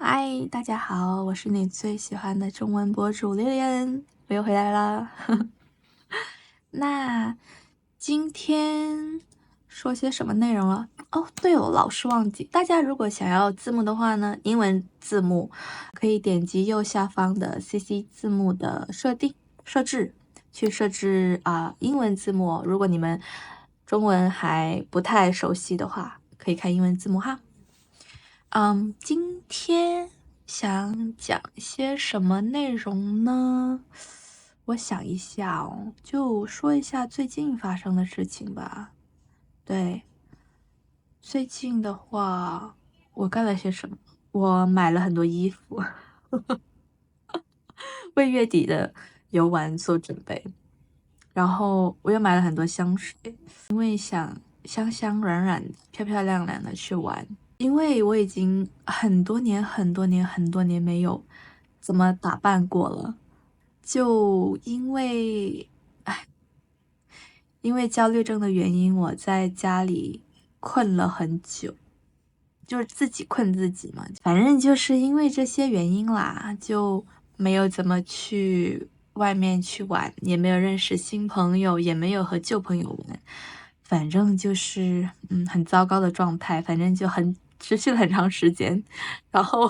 嗨，大家好，我是你最喜欢的中文博主丽丽恩，我又回来了。那今天说些什么内容了？哦，对哦，老是忘记。大家如果想要字幕的话呢，英文字幕可以点击右下方的 CC 字幕的设置，去设置英文字幕。如果你们中文还不太熟悉的话，可以看英文字幕哈。今天想讲些什么内容呢？我想一下哦，就说一下最近发生的事情吧。对，最近的话，我干了些什么？我买了很多衣服，为月底的游玩做准备。然后我又买了很多香水，因为想香香软软、漂漂亮亮的去玩。因为我已经很多年没有怎么打扮过了，就因为焦虑症的原因，我在家里困了很久，就是自己困自己嘛。反正就是因为这些原因啦，就没有怎么去外面去玩，也没有认识新朋友，也没有和旧朋友玩。反正就是很糟糕的状态，反正就持续了很长时间，然后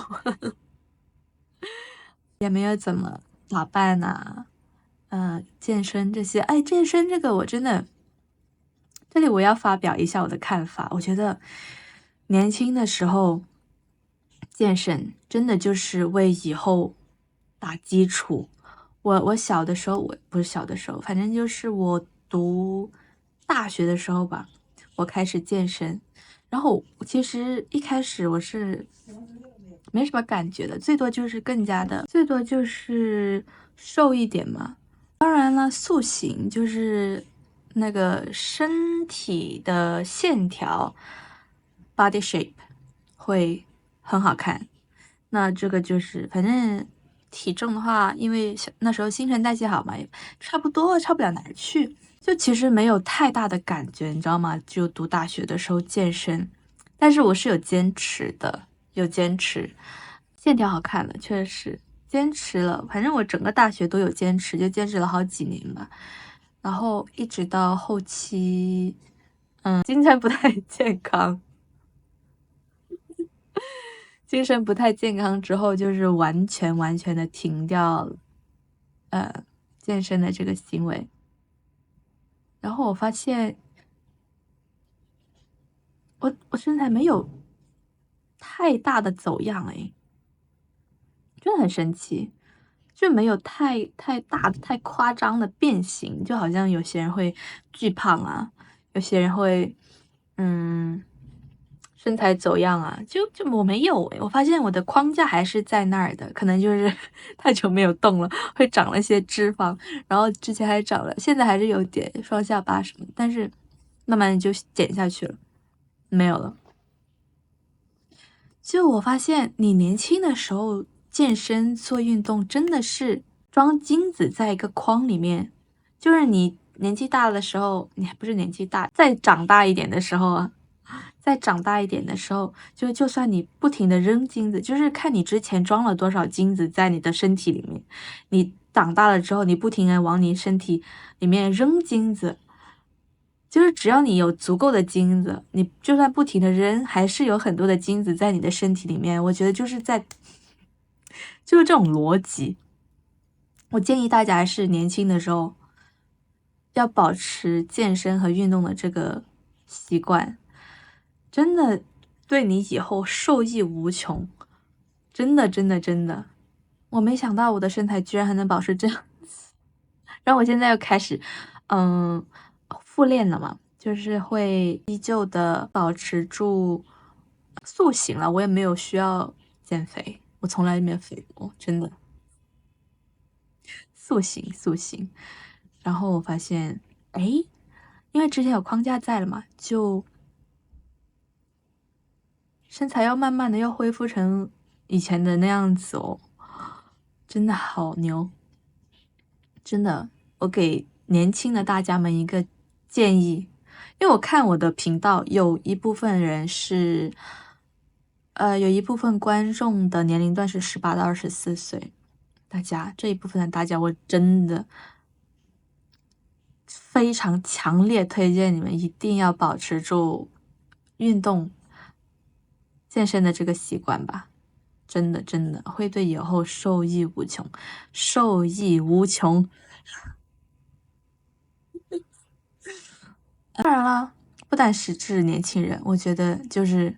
也没有怎么打扮啊，健身这些。哎，健身这个我真的，这里我要发表一下我的看法。我觉得年轻的时候健身真的就是为以后打基础。我小的时候，我不是小的时候，反正就是我读大学的时候吧，我开始健身。然后其实一开始我是没什么感觉的，最多就是瘦一点嘛。当然了，塑形就是那个身体的线条 （body shape） 会很好看。那这个就是反正体重的话，因为那时候新陈代谢好嘛，也差不多差不了哪儿去，就其实没有太大的感觉，你知道吗？就读大学的时候健身，但是我是有坚持的，有坚持，线条好看了，确实坚持了。反正我整个大学都有坚持，就坚持了好几年吧。然后一直到后期，精神不太健康，精神不太健康之后，就是完全的停掉了，健身的这个行为。然后我发现我身材没有太大的走样，诶，真的很神奇。就没有太大的、太夸张的变形，就好像有些人会巨胖啊，有些人会嗯身材走样啊，就我没有诶，我发现我的框架还是在那儿的，可能就是太久没有动了，会长了一些脂肪，然后之前还长了，现在还是有点双下巴什么的，但是慢慢就减下去了，没有了。就我发现，你年轻的时候健身做运动，真的是装金子在一个筐里面。就是你年纪大的时候，你还不是年纪大，再长大一点的时候啊，再长大一点的时候，就算你不停的扔金子，就是看你之前装了多少金子在你的身体里面，你长大了之后，你不停的往你身体里面扔金子，就是只要你有足够的金子，你就算不停的扔，还是有很多的金子在你的身体里面。我觉得就是这种逻辑。我建议大家还是年轻的时候要保持健身和运动的这个习惯，真的对你以后受益无穷。真的，真的，真的，我没想到我的身材居然还能保持这样。然后我现在又开始，嗯，复练了嘛，就是会依旧的保持住塑形了。我也没有需要减肥，我从来没有肥过，真的塑形。然后我发现，哎，因为之前有框架在了嘛，就身材要慢慢的要恢复成以前的那样子哦，真的好牛。真的，我给年轻的大家们一个建议，因为我看我的频道有一部分人是，有一部分观众的年龄段是18到24岁，大家这一部分的大家，我真的非常强烈推荐你们一定要保持住运动健身的这个习惯吧，真的真的会对以后受益无穷，受益无穷。当然了，不单是指年轻人，我觉得就是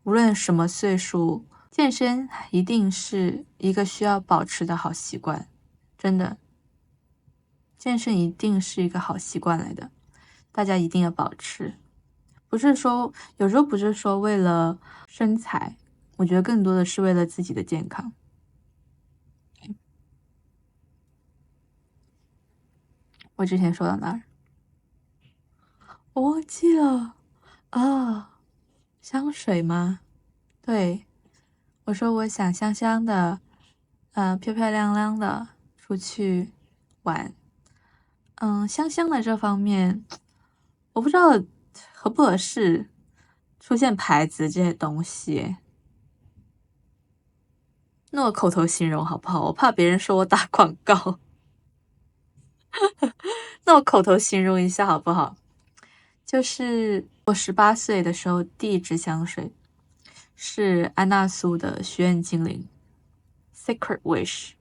无论什么岁数，健身一定是一个需要保持的好习惯，真的，健身一定是一个好习惯来的，大家一定要保持。不是说有时候不是说为了身材，我觉得更多的是为了自己的健康。我之前说到哪儿？我忘记了啊，香水吗？对，我说我想香香的，漂漂亮亮的出去玩。香香的这方面，我不知道合不合适出现牌子这些东西。那我口头形容好不好？我怕别人说我打广告。那我口头形容一下好不好？就是我18岁的时候，第一支香水是安娜苏的许愿精灵 （Secret Wish）。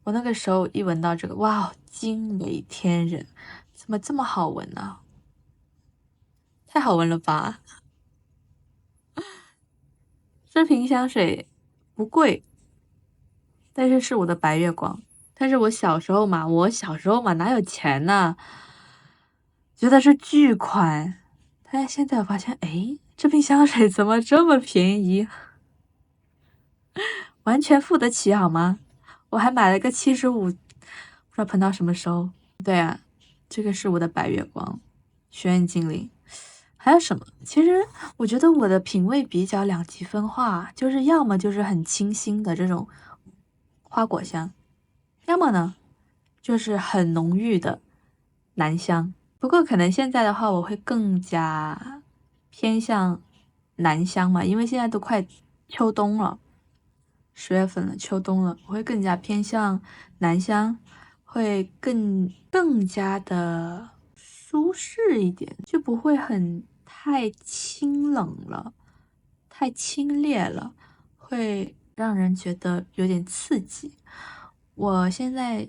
我那个时候一闻到这个，哇，惊为天人，怎么这么好闻呢？太好闻了吧！这瓶香水不贵，但是是我的白月光。但是我小时候嘛，哪有钱呢？觉得是巨款。但是现在我发现，哎，这瓶香水怎么这么便宜？完全付得起好吗？我还买了个75，不知道喷到什么时候。对啊，这个是我的白月光，学院精灵。还有什么？其实我觉得我的品味比较两极分化，就是要么就是很清新的这种花果香，要么呢就是很浓郁的男香。不过可能现在的话，我会更加偏向男香嘛，因为现在都快秋冬了。10月份了，秋冬了，我会更加偏向男香，会更加的舒适一点，就不会太清冷了，太清冽了，会让人觉得有点刺激。我现在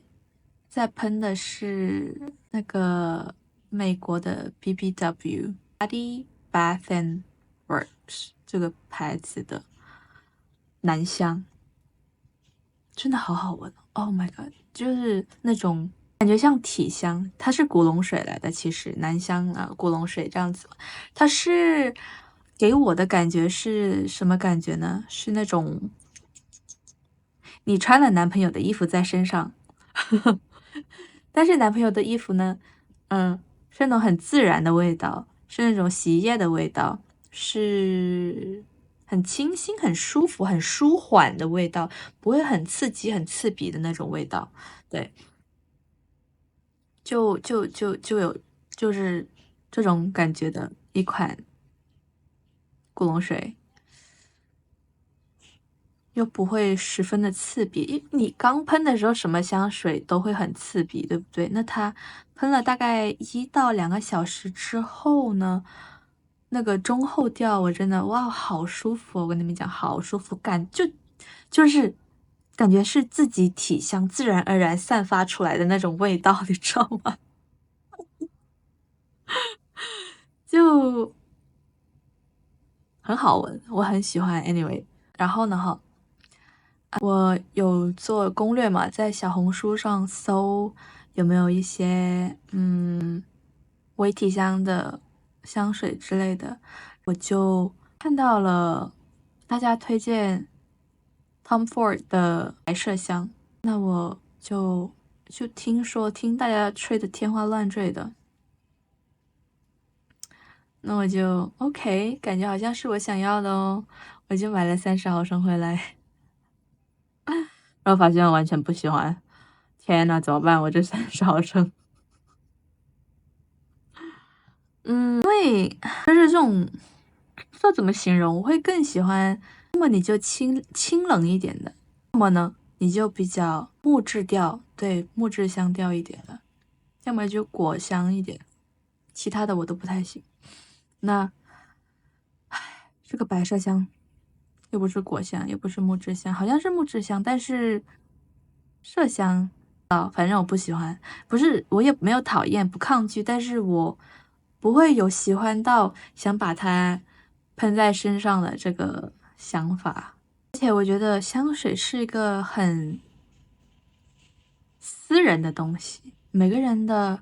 在喷的是那个美国的 BBW Body Bath and Works 这个牌子的男香。真的好好闻哦 ！Oh my god，就是那种感觉像体香，它是古龙水来的，其实南香啊，古龙水这样子，它是给我的感觉是什么感觉呢？是那种你穿了男朋友的衣服在身上，但是男朋友的衣服呢，是那种很自然的味道，是那种洗衣液的味道，是很清新、很舒服、很舒缓的味道，不会很刺激、很刺鼻的那种味道。对，就有就是这种感觉的一款古龙水。又不会十分的刺鼻，因为你刚喷的时候什么香水都会很刺鼻，对不对？那它喷了大概1到2个小时之后呢，那个中后调我真的哇，好舒服哦我跟你们讲，好舒服，就是感觉是自己体香自然而然散发出来的那种味道，你知道吗？就很好闻，我很喜欢。Anyway，然后呢，哈。我有做攻略嘛，在小红书上搜有没有一些微体香的香水之类的，我就看到了大家推荐 Tom Ford 的白麝香，那我就听大家吹的天花乱坠的，那我就 OK，感觉好像是我想要的哦，我就买了30毫升回来。然后发现我完全不喜欢，天呐，怎么办？我这30毫升，因为就是这种不知道怎么形容，我会更喜欢，要么你就清冷一点的，要么呢你就比较木质调，对，木质香调一点的，要么就果香一点，其他的我都不太行。那这个白麝香又不是果香，也不是木质香，好像是木质香，但是麝香反正我不喜欢，不是我也没有讨厌不抗拒，但是我不会有喜欢到想把它喷在身上的这个想法。而且我觉得香水是一个很私人的东西，每个人的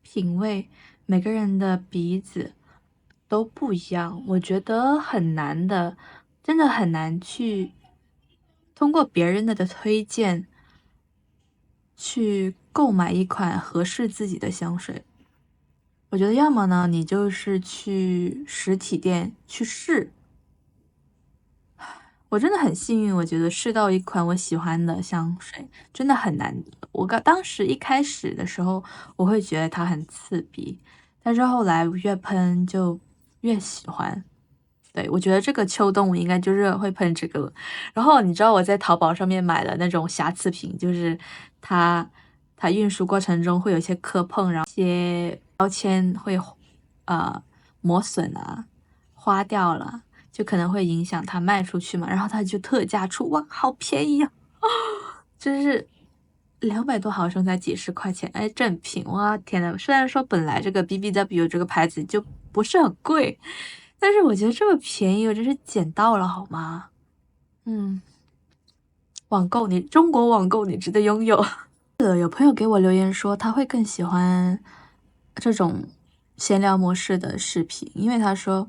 品味，每个人的鼻子都不一样，我觉得很难的，真的很难去通过别人的推荐去购买一款合适自己的香水。我觉得要么呢，你就是去实体店去试。我真的很幸运，我觉得试到一款我喜欢的香水真的很难得。当时一开始的时候，我会觉得它很刺鼻，但是后来越喷就越喜欢。对，我觉得这个秋冬我应该就是会喷这个了。然后你知道我在淘宝上面买了那种瑕疵品，就是它运输过程中会有一些磕碰，然后一些标签会磨损啊、花掉了，就可能会影响它卖出去嘛。然后它就特价出，哇，好便宜啊！真是200多毫升才几十块钱，哎，正品！哇，天呐，虽然说本来这个 BBW 这个牌子就不是很贵，但是我觉得这么便宜，我真是捡到了，好吗？嗯，中国网购你值得拥有。有朋友给我留言说，他会更喜欢这种闲聊模式的视频，因为他说，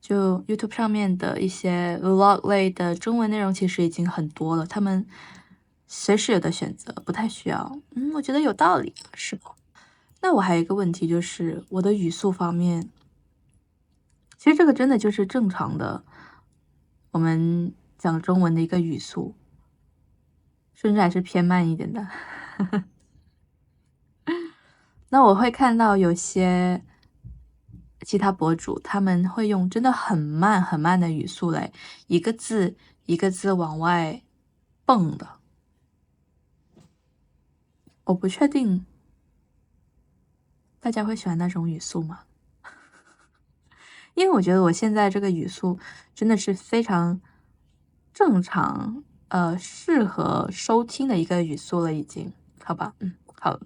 就 YouTube 上面的一些 vlog 类的中文内容其实已经很多了，他们随时有的选择，不太需要。我觉得有道理，是吧？那我还有一个问题就是，我的语速方面，其实这个真的就是正常的，我们讲中文的一个语速，甚至还是偏慢一点的。那我会看到有些其他博主，他们会用真的很慢很慢的语速来一个字一个字往外蹦的。我不确定大家会喜欢那种语速吗？因为我觉得我现在这个语速真的是非常正常，适合收听的一个语速了，已经，好吧，好，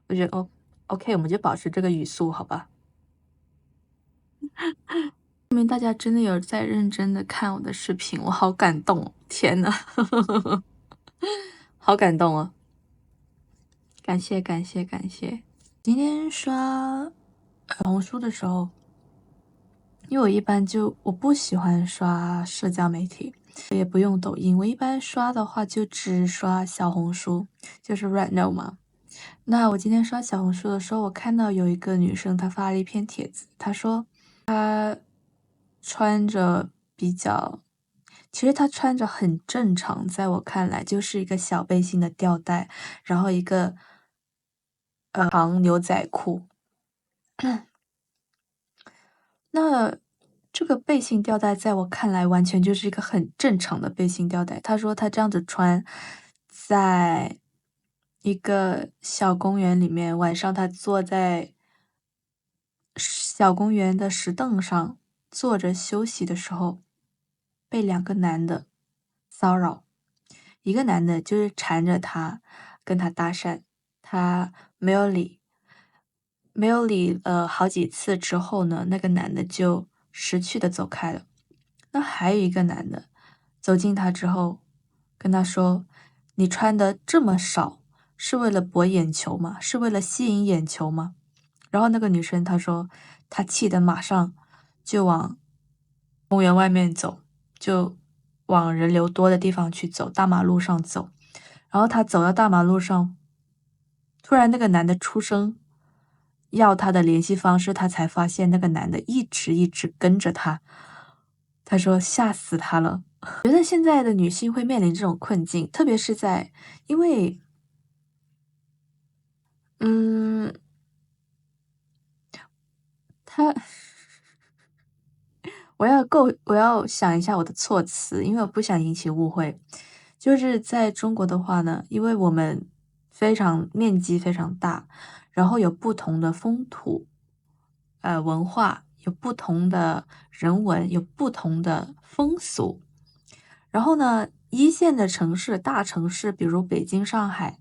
我觉得OK，我们就保持这个语速，好吧。说明大家真的有在认真的看我的视频，我好感动哦，天呐，好感动哦，感谢感谢感谢。今天刷小红书的时候，因为我不喜欢刷社交媒体，也不用抖音，我一般刷的话就只刷小红书，就是 Right Now 嘛。那我今天刷小红书的时候，我看到有一个女生她发了一篇帖子，她说她穿着比较，其实她穿着很正常，在我看来就是一个小背心的吊带，然后一个长牛仔裤。那这个背心吊带在我看来完全就是一个很正常的背心吊带。她说她这样子穿，在一个小公园里面，晚上她坐在小公园的石凳上坐着休息的时候，被两个男的骚扰。一个男的就是缠着她，跟她搭讪，她没有理。没有理好几次之后呢，那个男的就识趣的走开了。那还有一个男的走近她之后，跟她说：“你穿的这么少，是为了博眼球吗？是为了吸引眼球吗？”然后那个女生她说，她气得马上就往公园外面走，就往人流多的地方去走，大马路上走。然后她走到大马路上，突然那个男的出声要她的联系方式，她才发现那个男的一直一直跟着她。她说吓死她了。觉得现在的女性会面临这种困境，特别是因为嗯，她我要想一下我的措辞，因为我不想引起误会。就是在中国的话呢，因为我们面积非常大，然后有不同的风土，文化，有不同的人文，有不同的风俗。然后呢，一线的城市、大城市，比如北京、上海，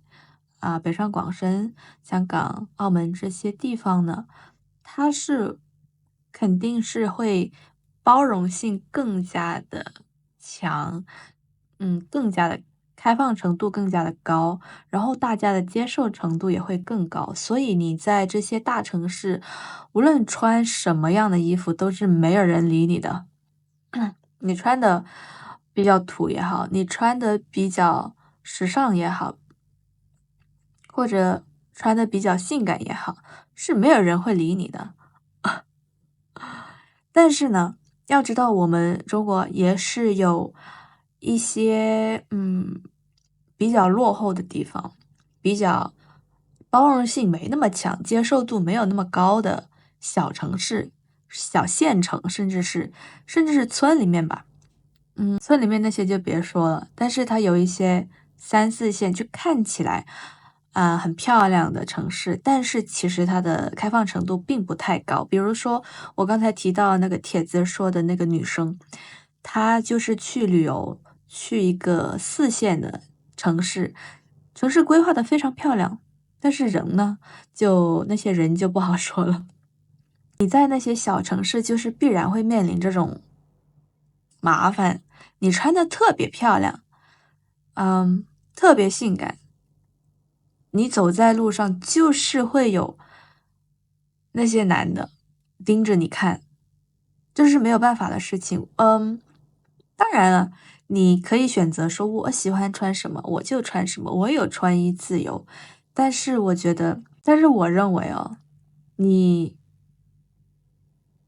北上广深、香港、澳门这些地方呢，它肯定是会包容性更加的强，更加的开放程度更加的高，然后大家的接受程度也会更高。所以你在这些大城市，无论穿什么样的衣服，都是没有人理你的。你穿的比较土也好，你穿的比较时尚也好，或者穿的比较性感也好，是没有人会理你的。但是呢，要知道我们中国也是有一些比较落后的地方，比较包容性没那么强，接受度没有那么高的小城市、小县城，甚至是村里面吧。村里面那些就别说了，但是它有一些三四线，就看起来很漂亮的城市，但是其实它的开放程度并不太高。比如说我刚才提到那个帖子说的那个女生，她就是去旅游，去一个四线的城市，城市规划的非常漂亮，但是人呢，就那些人就不好说了。你在那些小城市，就是必然会面临这种麻烦。你穿的特别漂亮，特别性感，你走在路上就是会有那些男的盯着你看，这是没有办法的事情。当然了，你可以选择说我喜欢穿什么我就穿什么，我有穿衣自由。但是我认为哦，你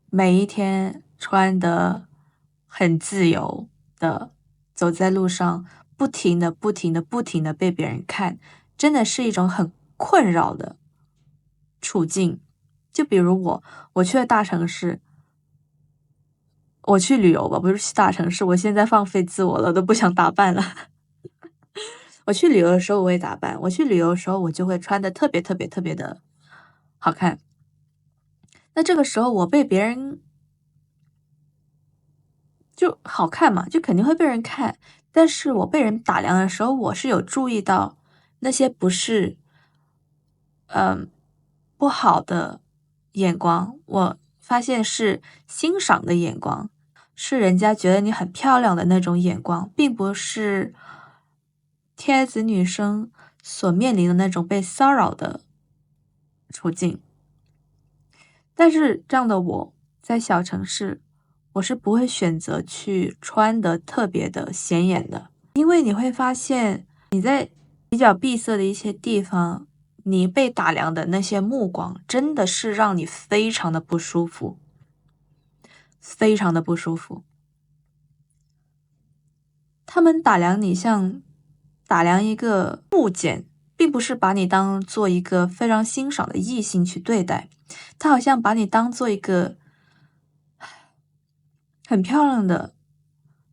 每一天穿的很自由的走在路上，不停的、不停的、不停的被别人看，真的是一种很困扰的处境。就比如我去了大城市，我去旅游吧，不是去大城市，我现在放飞自我了，都不想打扮了。我去旅游的时候我会打扮，我去旅游的时候我就会穿的特别特别特别的好看。那这个时候我被别人就好看嘛，就肯定会被人看。但是我被人打量的时候，我是有注意到那些不是，嗯，不好的眼光，我发现是欣赏的眼光，是人家觉得你很漂亮的那种眼光，并不是贴子女生所面临的那种被骚扰的处境。但是这样的我在小城市，我是不会选择去穿的特别的显眼的，因为你会发现比较闭塞的一些地方，你被打量的那些目光，真的是让你非常的不舒服，非常的不舒服。他们打量你像打量一个物件，并不是把你当做一个非常欣赏的异性去对待，他好像把你当做一个很漂亮的，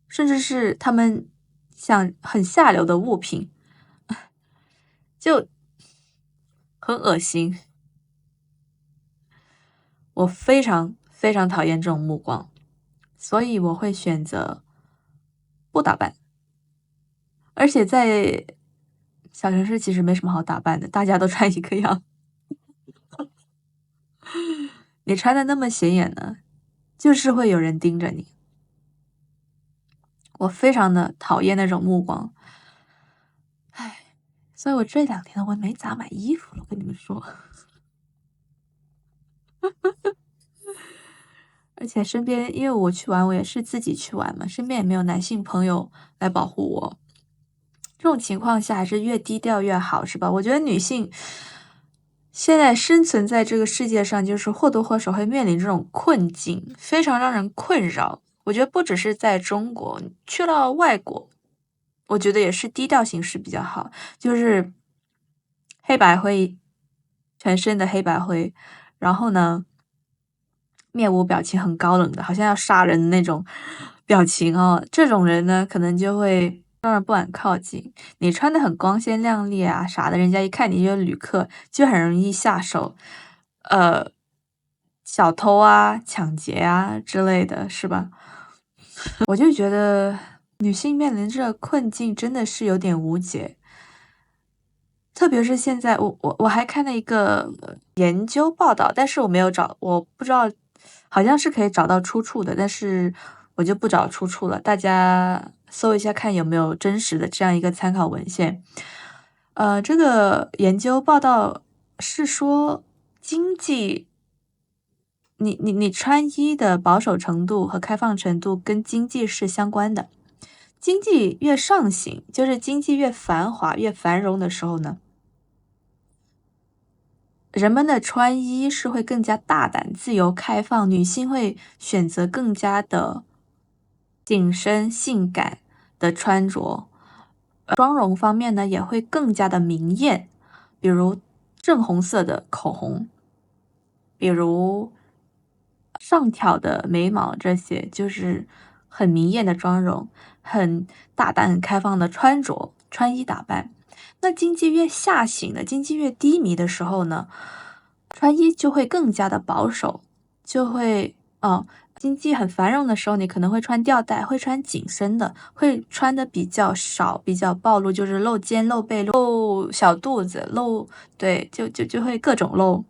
甚至是他们想很下流的物品，就很恶心。我非常非常讨厌这种目光，所以我会选择不打扮。而且在小城市其实没什么好打扮的，大家都穿一个样。你穿的那么显眼呢，就是会有人盯着你。我非常的讨厌那种目光，唉，所以我这2天我没咋买衣服了，我跟你们说。而且身边因为我去玩，我也是自己去玩嘛，身边也没有男性朋友来保护我。这种情况下还是越低调越好，是吧？我觉得女性现在生存在这个世界上，就是或多或少会面临这种困境，非常让人困扰。我觉得不只是在中国，去到外国，我觉得也是低调行事比较好，就是黑白灰，全身的黑白灰，然后呢，面无表情、很高冷的，好像要杀人的那种表情哦。这种人呢，可能就会当然不敢靠近。你穿的很光鲜亮丽啊啥的，人家一看你就是旅客，就很容易下手，呃，小偷啊、抢劫啊之类的，是吧？我就觉得女性面临这困境真的是有点无解。特别是现在，我还看了一个研究报道，但是我没有找，我不知道，好像是可以找到出处的，但是我就不找出处了。大家搜一下看有没有真实的这样一个参考文献。这个研究报道是说，经济，你穿衣的保守程度和开放程度跟经济是相关的。经济越上行，就是经济越繁华、越繁荣的时候呢，人们的穿衣是会更加大胆、自由、开放，女性会选择更加的紧身、性感的穿着。妆容方面呢，也会更加的明艳，比如正红色的口红，比如上挑的眉毛，这些就是很明艳的妆容，很大胆、很开放的穿着、穿衣打扮。那经济越下行的，经济越低迷的时候呢，穿衣就会更加的保守，就会经济很繁荣的时候，你可能会穿吊带，会穿紧身的，会穿的比较少，比较暴露，就是露肩、露背、露小肚子、露，对，就会各种露。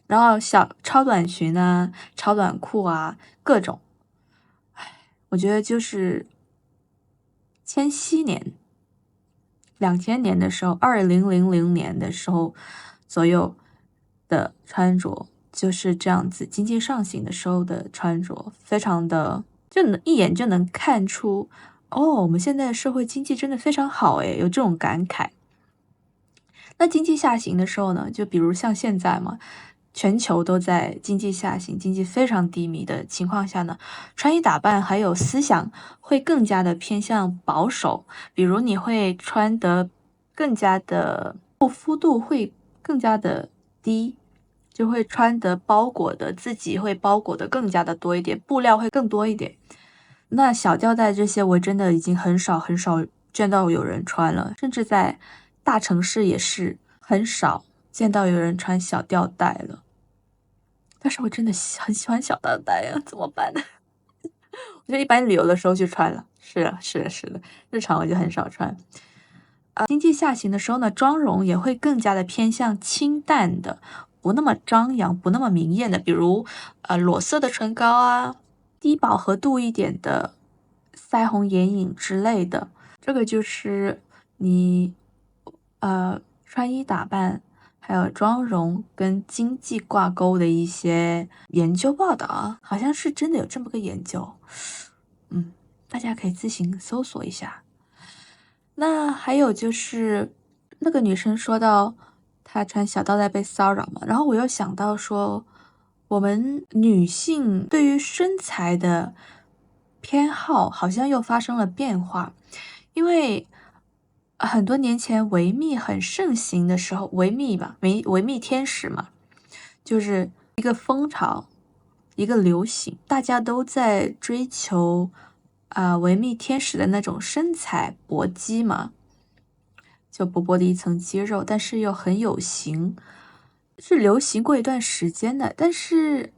然后小超短裙啊、超短裤啊，各种。我觉得就是千禧年、2000年的时候，2000年的时候左右的穿着就是这样子，经济上行的时候的穿着，非常的就能一眼就能看出，哦，我们现在的社会经济真的非常好诶，有这种感慨。那经济下行的时候呢，就比如像现在嘛，全球都在经济下行、经济非常低迷的情况下呢，穿衣打扮还有思想会更加的偏向保守，比如你会穿得更加的厚肤度会更加的低，就会穿得包裹的自己会包裹的更加的多一点，布料会更多一点。那小吊带这些我真的已经很少很少见到有人穿了，甚至在大城市也是很少见到有人穿小吊带了。但是我真的很喜欢小吊带呀，怎么办呢？我就一般旅游的时候去穿了。是的，是的，是的，日常我就很少穿。经济下行的时候呢，妆容也会更加的偏向清淡的，不那么张扬，不那么明艳的，比如裸色的唇膏啊，低饱和度一点的腮红眼影之类的。这个就是你穿衣打扮还有妆容跟经济挂钩的一些研究报道啊，好像是真的有这么个研究，大家可以自行搜索一下。那还有就是那个女生说到她穿小吊带被骚扰嘛，然后我又想到说，我们女性对于身材的偏好好像又发生了变化，因为很多年前维密很盛行的时候，维密吧，维密天使嘛，就是一个风潮，一个流行，大家都在追求维密天使的那种身材搏击嘛，就薄薄的一层肌肉，但是又很有型，是流行过一段时间的。但是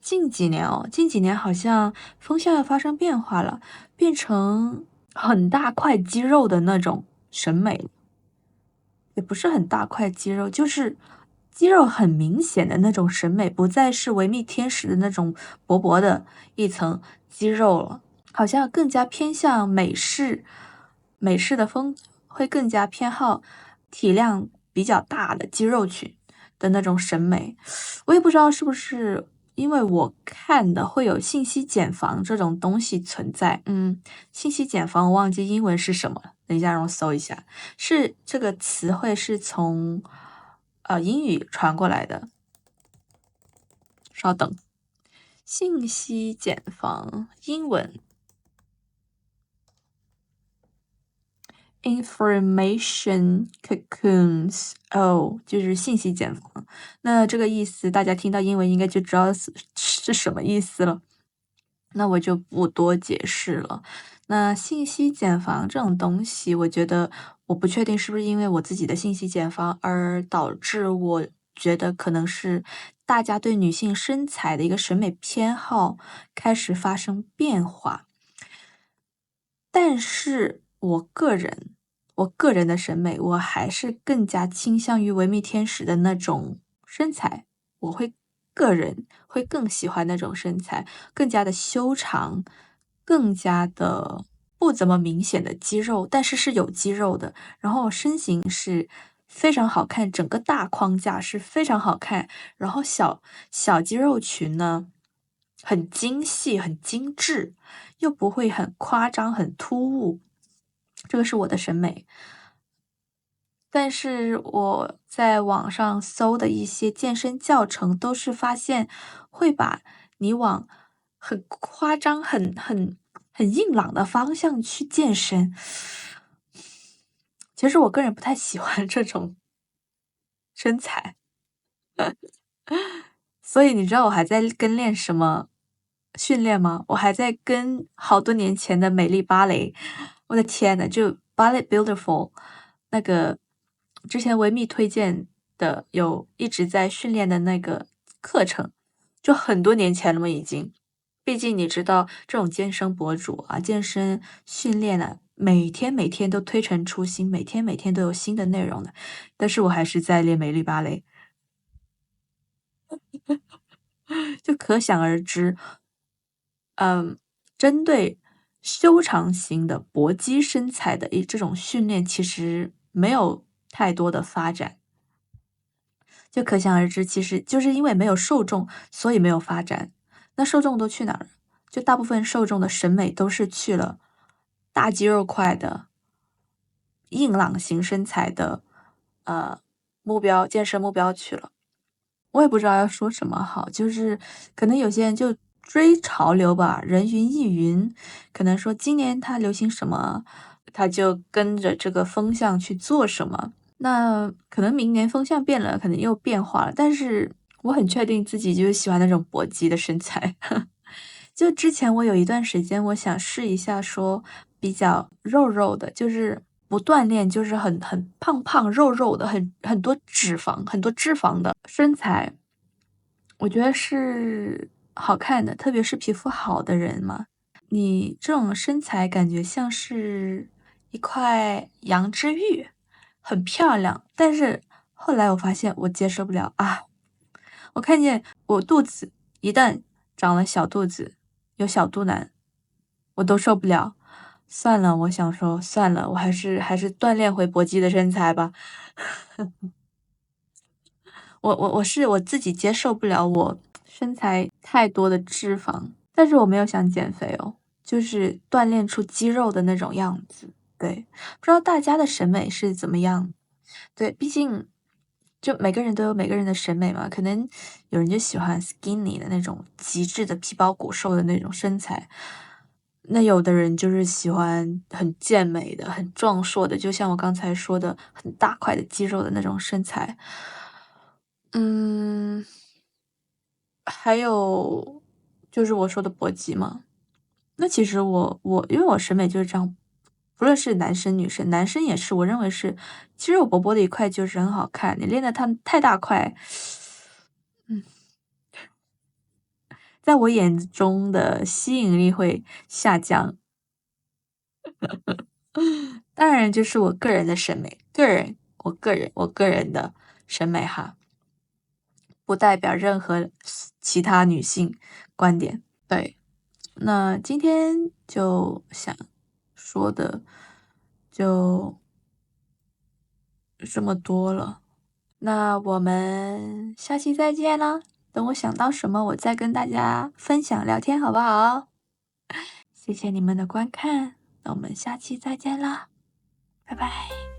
近几年好像风向要发生变化了，变成很大块肌肉的那种审美，也不是很大块肌肉，就是肌肉很明显的那种审美，不再是维密天使的那种薄薄的一层肌肉了。好像更加偏向美式，美式的风会更加偏好体量比较大的肌肉群的那种审美。我也不知道是不是因为我看的会有信息茧房这种东西存在。信息茧房我忘记英文是什么了，等一下让我搜一下。是这个词汇是从英语传过来的，稍等。信息茧房英文 information cocoons， 哦，就是信息茧房。那这个意思大家听到英文应该就知道是什么意思了，那我就不多解释了。那信息茧房这种东西，我觉得我不确定是不是因为我自己的信息茧房而导致我觉得可能是大家对女性身材的一个审美偏好开始发生变化。但是我个人的审美，我还是更加倾向于维密天使的那种身材，个人会更喜欢那种身材，更加的修长，更加的不怎么明显的肌肉，但是是有肌肉的，然后身形是非常好看，整个大框架是非常好看，然后小肌肉群呢，很精细、很精致，又不会很夸张、很突兀，这个是我的审美。但是我在网上搜的一些健身教程，都是发现会把你往很夸张、很硬朗的方向去健身。其实我个人不太喜欢这种身材。所以你知道我还在跟练什么训练吗？我还在跟好多年前的美丽芭蕾，我的天呐，就 Ballet Beautiful 那个之前维密推荐的有一直在训练的那个课程，就很多年前了嘛已经。毕竟你知道这种健身博主啊，健身训练啊，每天都推陈出新，每天都有新的内容的。但是我还是在练美丽芭蕾。就可想而知，针对修长型的搏击身材的这种训练，其实没有太多的发展。就可想而知，其实就是因为没有受众，所以没有发展。那受众都去哪儿了？就大部分受众的审美都是去了大肌肉块的、硬朗型身材的，健身目标去了。我也不知道要说什么好，就是可能有些人就追潮流吧，人云亦云。可能说今年他流行什么，他就跟着这个风向去做什么。那可能明年风向变了，可能又变化了。但是我很确定自己就是喜欢那种搏击的身材。就之前我有一段时间，我想试一下说比较肉肉的，就是不锻炼，就是很胖胖肉肉的，很多脂肪的身材，我觉得是好看的，特别是皮肤好的人嘛。你这种身材感觉像是一块羊脂玉，很漂亮。但是后来我发现我接受不了啊！我看见我肚子一旦长了小肚子，有小肚腩，我都受不了。算了，我想说算了，我还是锻炼回搏击的身材吧。我自己接受不了我身材太多的脂肪，但是我没有想减肥哦，就是锻炼出肌肉的那种样子。对，不知道大家的审美是怎么样？对，毕竟就每个人都有每个人的审美嘛，可能有人就喜欢 skinny 的那种极致的皮包骨瘦的那种身材，那有的人就是喜欢很健美的、很壮硕的，就像我刚才说的，很大块的肌肉的那种身材。嗯，还有就是我说的搏击嘛，那其实我因为我审美就是这样，不论是男生女生，男生也是，我认为是肌肉勃勃的一块就是很好看，你练的他太大块，嗯，在我眼中的吸引力会下降。当然，就是我个人的审美，我个人的审美哈，不代表任何其他女性观点。对，那今天就想说的就这么多了，那我们下期再见啦！等我想到什么，我再跟大家分享聊天，好不好？谢谢你们的观看，那我们下期再见啦，拜拜。